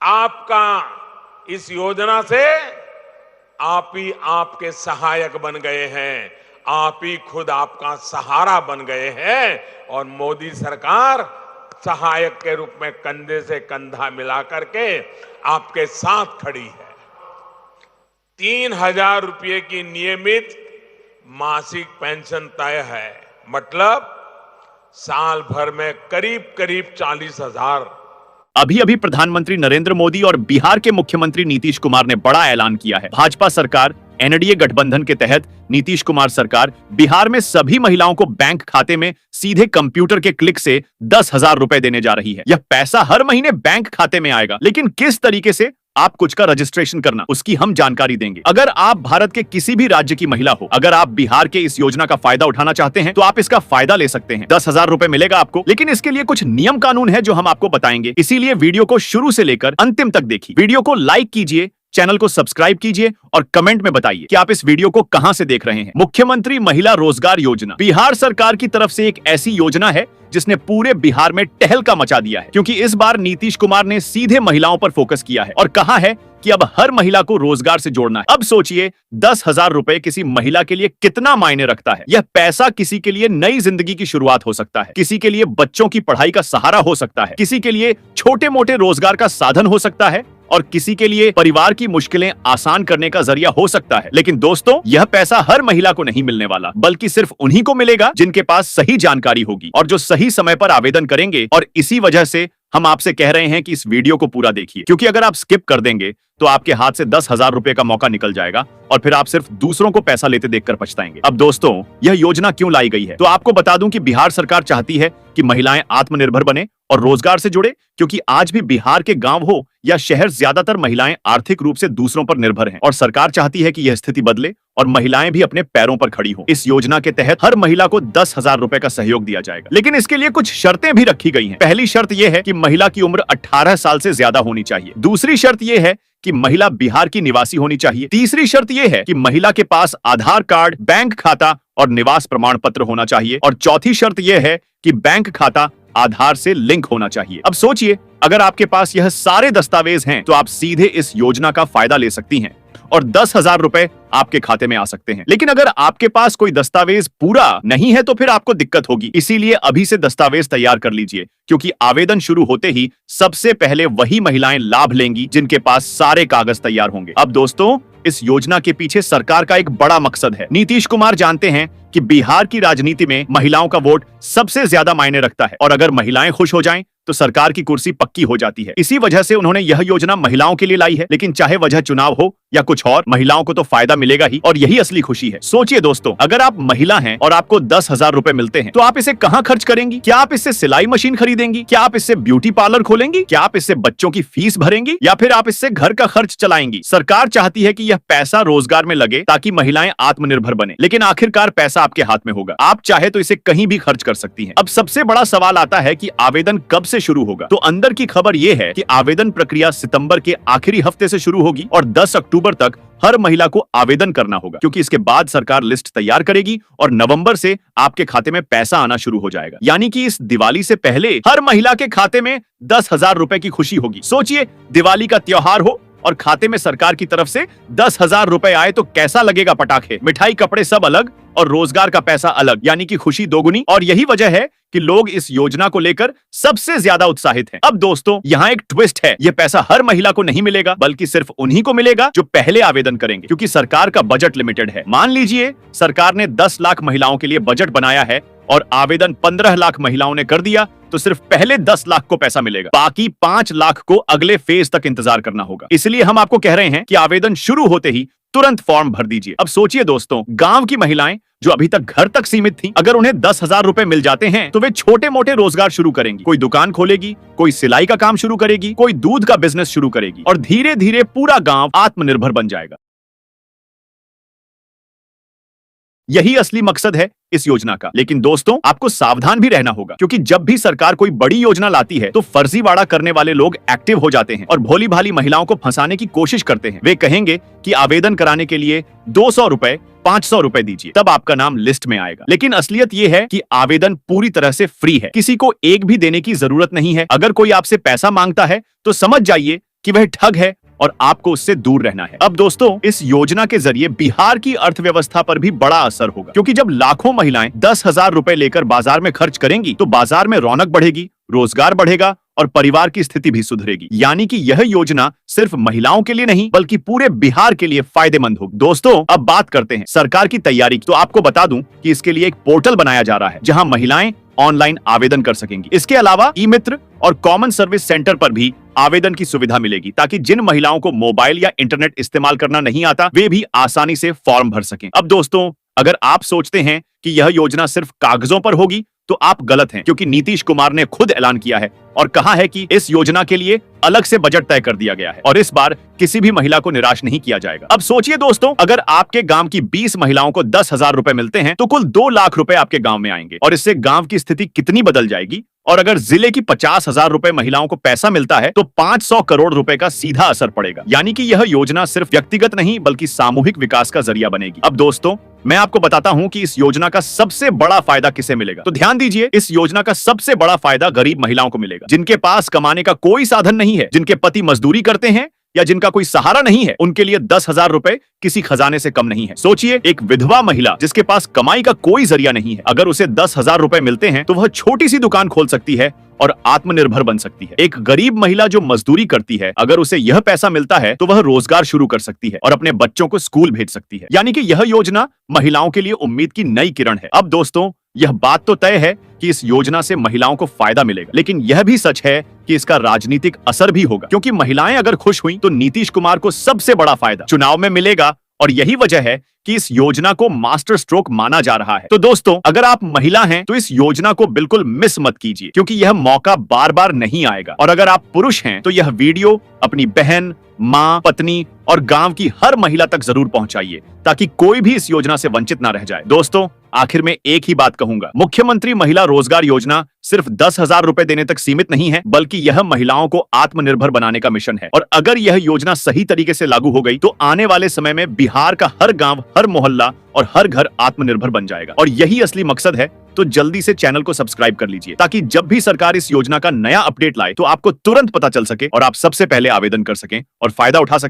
आपका इस योजना से आप ही आपके सहायक बन गए हैं, आप ही खुद आपका सहारा बन गए हैं और मोदी सरकार सहायक के रूप में कंधे से कंधा मिला करके आपके साथ खड़ी है। 3,000 रुपये की नियमित मासिक पेंशन तय है, मतलब साल भर में करीब करीब 40,000। अभी अभी प्रधानमंत्री नरेंद्र मोदी और बिहार के मुख्यमंत्री नीतीश कुमार ने बड़ा ऐलान किया है। भाजपा सरकार एनडीए गठबंधन के तहत नीतीश कुमार सरकार बिहार में सभी महिलाओं को बैंक खाते में सीधे कंप्यूटर के क्लिक से 10,000 रुपए देने जा रही है। यह पैसा हर महीने बैंक खाते में आएगा, लेकिन किस तरीके से आप कुछ का रजिस्ट्रेशन करना, उसकी हम जानकारी देंगे। अगर आप भारत के किसी भी राज्य की महिला हो, अगर आप बिहार के इस योजना का फायदा उठाना चाहते हैं तो आप इसका फायदा ले सकते हैं। 10,000 रुपए मिलेगा आपको, लेकिन इसके लिए कुछ नियम कानून है जो हम आपको बताएंगे। इसीलिए वीडियो को शुरू से लेकर अंतिम तक देखिए। वीडियो को लाइक कीजिए, चैनल को सब्सक्राइब कीजिए और कमेंट में बताइए कि आप इस वीडियो को कहां से देख रहे हैं। मुख्यमंत्री महिला रोजगार योजना बिहार सरकार की तरफ से एक ऐसी योजना है जिसने पूरे बिहार में टहलका मचा दिया है, क्योंकि इस बार नीतीश कुमार ने सीधे महिलाओं पर फोकस किया है और कहा है कि अब हर महिला को रोजगार से जोड़ना है। अब सोचिए 10,000 रुपए किसी महिला के लिए कितना मायने रखता है। यह पैसा किसी के लिए नई जिंदगी की शुरुआत हो सकता है, किसी के लिए बच्चों की पढ़ाई का सहारा हो सकता है, किसी के लिए छोटे मोटे रोजगार का साधन हो सकता है और किसी के लिए परिवार की मुश्किलें आसान करने का जरिया हो सकता है। लेकिन दोस्तों, यह पैसा हर महिला को नहीं मिलने वाला, बल्कि सिर्फ उन्हीं को मिलेगा जिनके पास सही जानकारी होगी और जो सही समय पर आवेदन करेंगे। और इसी वजह से हम आपसे कह रहे हैं कि इस वीडियो को पूरा देखिए, क्योंकि अगर आप स्किप कर देंगे तो आपके हाथ से 10,000 रुपए का मौका निकल जाएगा और फिर आप सिर्फ दूसरों को पैसा लेते देखकर पछताएंगे। अब दोस्तों, यह योजना क्यों लाई गई है, तो आपको बता दूं कि बिहार सरकार चाहती है कि महिलाएं आत्मनिर्भर बने और रोजगार से जुड़े, क्योंकि आज भी बिहार के गांव हो या शहर, ज्यादातर महिलाएं आर्थिक रूप से दूसरों पर निर्भर हैं और सरकार चाहती है कि यह स्थिति बदले और महिलाएं भी अपने पैरों पर खड़ी हो। इस योजना के तहत हर महिला को 10,000 रुपए का सहयोग दिया जाएगा, लेकिन इसके लिए कुछ शर्तें भी रखी गई हैं। पहली शर्त यह है कि महिला की उम्र 18 साल से ज्यादा होनी चाहिए। दूसरी शर्त यह है कि महिला बिहार की निवासी होनी चाहिए। तीसरी शर्त यह है कि महिला के पास आधार कार्ड, बैंक खाता और निवास प्रमाण पत्र होना चाहिए। और चौथी शर्त यह है कि बैंक खाता आधार से लिंक होना चाहिए। अब सोचिए, अगर आपके पास यह सारे दस्तावेज हैं तो आप सीधे इस योजना का फायदा ले सकती हैं और 10,000 रुपए आपके खाते में आ सकते हैं। लेकिन अगर आपके पास कोई दस्तावेज पूरा नहीं है तो फिर आपको दिक्कत होगी। इसीलिए अभी से दस्तावेज तैयार कर लीजिए, क्योंकि आवेदन शुरू होते ही सबसे पहले वही महिलाएं लाभ लेंगी जिनके पास सारे कागज तैयार होंगे। अब दोस्तों, इस योजना के पीछे सरकार का एक बड़ा मकसद है। नीतीश कुमार जानते हैं कि बिहार की राजनीति में महिलाओं का वोट सबसे ज्यादा मायने रखता है और अगर महिलाएं खुश हो जाएं तो सरकार की कुर्सी पक्की हो जाती है। इसी वजह से उन्होंने यह योजना महिलाओं के लिए लाई है। लेकिन चाहे वजह चुनाव हो या कुछ और, महिलाओं को तो फायदा मिलेगा ही और यही असली खुशी है। सोचिए दोस्तों, अगर आप महिला हैं और आपको 10,000 रुपए मिलते हैं तो आप इसे कहां खर्च करेंगी? क्या आप इससे सिलाई मशीन खरीदेंगी? क्या आप इससे ब्यूटी पार्लर खोलेंगी? क्या आप इससे बच्चों की फीस भरेंगी या फिर आप इससे घर का खर्च चलाएंगी? सरकार चाहती है कि यह पैसा रोजगार में लगे ताकि महिलाएं आत्मनिर्भर बने, लेकिन आखिरकार पैसा आपके हाथ में होगा। आप चाहे तो इसे कहीं भी खर्च कर सकती हैं। अब सबसे बड़ा सवाल आता है कि आवेदन कब से शुरू होगा। तो अंदर की खबर यह है कि आवेदन प्रक्रिया सितंबर के आखिरी हफ्ते से शुरू होगी और 10 अक्टूबर तक हर महिला को आवेदन करना होगा, क्योंकि इसके बाद सरकार लिस्ट तैयार करेगी और नवंबर से आपके खाते में पैसा आना शुरू हो जाएगा। यानी कि इस दिवाली से पहले हर महिला के खाते में 10,000 रुपए की खुशी होगी। सोचिए, दिवाली का त्योहार हो और खाते में सरकार की तरफ से 10,000 रुपए आए तो कैसा लगेगा। पटाखे, मिठाई, कपड़े सब अलग और रोजगार का पैसा अलग, यानी कि खुशी दोगुनी। और यही वजह है कि लोग इस योजना को लेकर सबसे ज्यादा उत्साहित हैं। अब दोस्तों, यहाँ एक ट्विस्ट है, यह पैसा हर महिला को नहीं मिलेगा, बल्कि सिर्फ उन्हीं को मिलेगा जो पहले आवेदन करेंगे, क्योंकि सरकार का बजट लिमिटेड है। मान लीजिए सरकार ने 10 लाख महिलाओं के लिए बजट बनाया है और आवेदन 15 लाख महिलाओं ने कर दिया, तो सिर्फ पहले 10 लाख को पैसा मिलेगा, बाकी 5 लाख को अगले फेज तक इंतजार करना होगा। इसलिए हम आपको कह रहे हैं कि आवेदन शुरू होते ही तुरंत फॉर्म भर दीजिए। अब सोचिए दोस्तों, गांव की महिलाएं जो अभी तक घर तक सीमित थी, अगर उन्हें 10,000 रुपए मिल जाते हैं तो वे छोटे मोटे रोजगार शुरू करेंगी। कोई दुकान खोलेगी, कोई सिलाई का काम शुरू करेगी, कोई दूध का बिजनेस शुरू करेगी और धीरे धीरे पूरा गांव आत्मनिर्भर बन जाएगा। यही असली मकसद है इस योजना का। लेकिन दोस्तों, आपको सावधान भी रहना होगा, क्योंकि जब भी सरकार कोई बड़ी योजना लाती है तो फर्जीवाड़ा करने वाले लोग एक्टिव हो जाते हैं और भोली भाली महिलाओं को फंसाने की कोशिश करते हैं। वे कहेंगे कि आवेदन कराने के लिए 200 रुपए, 500 रुपए दीजिए, तब आपका नाम लिस्ट में आएगा। लेकिन असलियत यह है कि आवेदन पूरी तरह से फ्री है, किसी को एक भी देने की जरूरत नहीं है। अगर कोई आपसे पैसा मांगता है तो समझ जाइए कि वह ठग है और आपको उससे दूर रहना है। अब दोस्तों, इस योजना के जरिए बिहार की अर्थव्यवस्था पर भी बड़ा असर होगा, क्योंकि जब लाखों महिलाएं 10,000 रुपए लेकर बाजार में खर्च करेंगी तो बाजार में रौनक बढ़ेगी, रोजगार बढ़ेगा और परिवार की स्थिति भी सुधरेगी। यानी कि यह योजना सिर्फ महिलाओं के लिए नहीं बल्कि पूरे बिहार के लिए फायदेमंद होगी। दोस्तों, अब बात करते हैं सरकार की तैयारी की। तो आपको बता दूं कि इसके लिए एक पोर्टल बनाया जा रहा है जहां महिलाएं ऑनलाइन आवेदन कर सकेंगी। इसके अलावा ई मित्र और कॉमन सर्विस सेंटर पर भी आवेदन की सुविधा मिलेगी, ताकि जिन महिलाओं को मोबाइल या इंटरनेट इस्तेमाल करना नहीं आता वे भी आसानी से फॉर्म भर सकें। अब दोस्तों, अगर आप सोचते हैं कि यह योजना सिर्फ कागजों पर होगी तो आप गलत हैं, क्योंकि नीतीश कुमार ने खुद ऐलान किया है और कहा है कि इस योजना के लिए अलग से बजट तय कर दिया गया है और इस बार किसी भी महिला को निराश नहीं किया जाएगा। अब सोचिए दोस्तों, अगर आपके गांव की 20 महिलाओं को 10,000 रुपए मिलते हैं तो कुल 2 लाख रुपए आपके गांव में आएंगे और इससे गांव की स्थिति कितनी बदल जाएगी। और अगर जिले की 50,000 रुपए महिलाओं को पैसा मिलता है तो 500 करोड़ रुपए का सीधा असर पड़ेगा। यानी कि यह योजना सिर्फ व्यक्तिगत नहीं बल्कि सामूहिक विकास का जरिया बनेगी। अब दोस्तों, मैं आपको बताता हूं कि इस योजना का सबसे बड़ा फायदा किसे मिलेगा। तो ध्यान दीजिए, इस योजना का सबसे बड़ा फायदा गरीब महिलाओं को मिलेगा, जिनके पास कमाने का कोई साधन नहीं है, जिनके पति मजदूरी करते हैं या जिनका कोई सहारा नहीं है। उनके लिए 10,000 रुपए किसी खजाने से कम नहीं है। सोचिए, एक विधवा महिला जिसके पास कमाई का कोई जरिया नहीं है, अगर उसे 10,000 रुपए मिलते हैं तो वह छोटी सी दुकान खोल सकती है और आत्मनिर्भर बन सकती है। एक गरीब महिला जो मजदूरी करती है, अगर उसे यह पैसा मिलता है तो वह रोजगार शुरू कर सकती है और अपने बच्चों को स्कूल भेज सकती है। यानी कि यह योजना महिलाओं के लिए उम्मीद की नई किरण है। अब दोस्तों, यह बात तो तय है कि इस योजना से महिलाओं को फायदा मिलेगा, लेकिन यह भी सच है कि इसका राजनीतिक असर भी होगा, क्योंकि महिलाएं अगर खुश हुई तो नीतीश कुमार को सबसे बड़ा फायदा चुनाव में मिलेगा और यही वजह है कि इस योजना को मास्टर स्ट्रोक माना जा रहा है। तो दोस्तों, अगर आप महिला हैं तो इस योजना को बिल्कुल मिस मत कीजिए, क्योंकि यह मौका बार बार नहीं आएगा। और अगर आप पुरुष हैं तो यह वीडियो अपनी बहन, माँ, पत्नी और गांव की हर महिला तक जरूर पहुंचाइए, ताकि कोई भी इस योजना से वंचित ना रह जाए। दोस्तों, आखिर में एक ही बात कहूंगा, मुख्यमंत्री महिला रोजगार योजना सिर्फ 10,000 रुपए देने तक सीमित नहीं है, बल्कि यह महिलाओं को आत्मनिर्भर बनाने का मिशन है। और अगर यह योजना सही तरीके से लागू हो गई तो आने वाले समय में बिहार का हर गांव, हर मोहल्ला और हर घर आत्मनिर्भर बन जाएगा। और यही असली मकसद है। तो जल्दी से चैनल को सब्सक्राइब कर लीजिए, ताकि जब भी सरकार इस योजना का नया अपडेट लाए तो आपको तुरंत पता चल सके और आप सबसे पहले आवेदन कर सकें और फायदा उठा सकें।